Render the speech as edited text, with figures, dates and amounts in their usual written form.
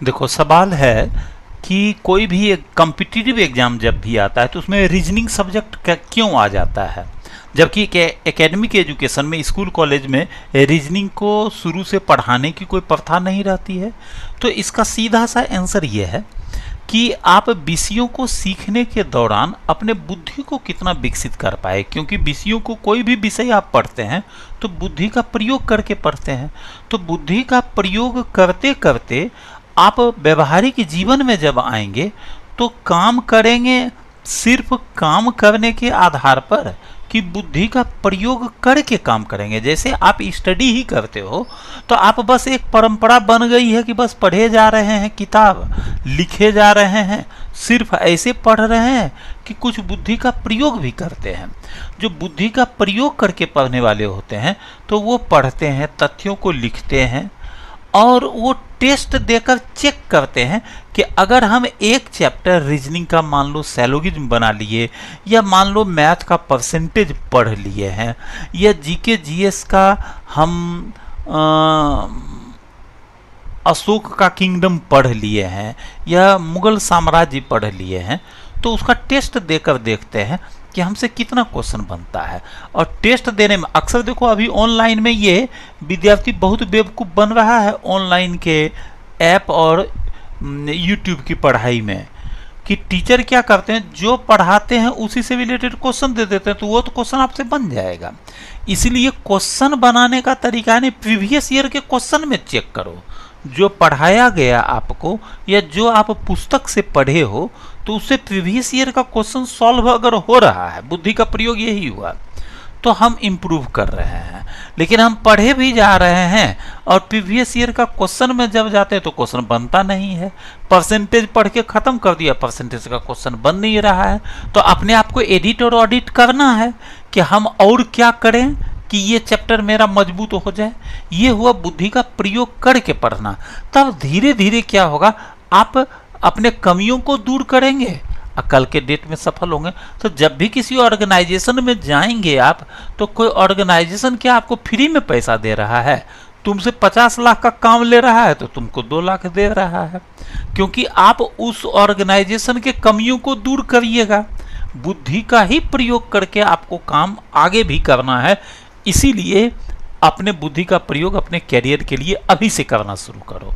देखो, सवाल है कि कोई भी एक कॉम्पिटिटिव एग्जाम जब भी आता है तो उसमें रीजनिंग सब्जेक्ट क्यों आ जाता है, जबकि एकेडमिक एजुकेशन में स्कूल कॉलेज में रीजनिंग को शुरू से पढ़ाने की कोई प्रथा नहीं रहती है। तो इसका सीधा सा आंसर ये है कि आप विषयों को सीखने के दौरान अपने बुद्धि को कितना विकसित कर पाए, क्योंकि विषयों को कोई भी विषय आप पढ़ते हैं तो बुद्धि का प्रयोग करके पढ़ते हैं। तो बुद्धि का प्रयोग करते करते आप व्यवहारिक जीवन में जब आएंगे तो काम करेंगे सिर्फ काम करने के आधार पर कि बुद्धि का प्रयोग करके काम करेंगे। जैसे आप स्टडी ही करते हो तो आप बस एक परंपरा बन गई है कि बस पढ़े जा रहे हैं, किताब लिखे जा रहे हैं, सिर्फ ऐसे पढ़ रहे हैं कि कुछ बुद्धि का प्रयोग भी करते हैं। जो बुद्धि का प्रयोग करके पढ़ने वाले होते हैं तो वो पढ़ते हैं, तथ्यों को लिखते हैं और वो टेस्ट देकर चेक करते हैं कि अगर हम एक चैप्टर रीजनिंग का मान लो सैलोगिज्म बना लिए, या मान लो मैथ का परसेंटेज पढ़ लिए हैं, या जीके जीएस का हम अशोक का किंगडम पढ़ लिए हैं, या मुगल साम्राज्य पढ़ लिए हैं, तो उसका टेस्ट देकर देखते हैं कि हमसे कितना क्वेश्चन बनता है। और टेस्ट देने में अक्सर देखो अभी ऑनलाइन में ये विद्यार्थी बहुत बेवकूफ़ बन रहा है ऑनलाइन के ऐप और यूट्यूब की पढ़ाई में, कि टीचर क्या करते हैं जो पढ़ाते हैं उसी से रिलेटेड क्वेश्चन दे देते हैं, तो वो तो क्वेश्चन आपसे बन जाएगा। इसलिए क्वेश्चन बनाने का तरीका नहीं, प्रीवियस ईयर के क्वेश्चन में चेक करो जो पढ़ाया गया आपको या जो आप पुस्तक से पढ़े हो, तो उससे प्रीवियस ईयर का क्वेश्चन सॉल्व अगर हो रहा है, बुद्धि का प्रयोग यही हुआ, तो हम इम्प्रूव कर रहे हैं। लेकिन हम पढ़े भी जा रहे हैं और प्रीवियस ईयर का क्वेश्चन में जब जाते हैं तो क्वेश्चन बनता नहीं है। परसेंटेज पढ़ के ख़त्म कर दिया, परसेंटेज का क्वेश्चन बन नहीं रहा है। तो अपने आप को एडिट और ऑडिट करना है कि हम और क्या करें कि ये चैप्टर मेरा मजबूत हो जाए। ये हुआ बुद्धि का प्रयोग करके पढ़ना। तब धीरे धीरे क्या होगा, आप अपने कमियों को दूर करेंगे और कल के डेट में सफल होंगे। तो जब भी किसी ऑर्गेनाइजेशन में जाएंगे आप, तो कोई ऑर्गेनाइजेशन क्या आपको फ्री में पैसा दे रहा है? तुमसे 50 लाख का काम ले रहा है तो तुमको 2 लाख दे रहा है, क्योंकि आप उस ऑर्गेनाइजेशन के कमियों को दूर करिएगा। बुद्धि का ही प्रयोग करके आपको काम आगे भी करना है। इसीलिए अपने बुद्धि का प्रयोग अपने कैरियर के लिए अभी से करना शुरू करो।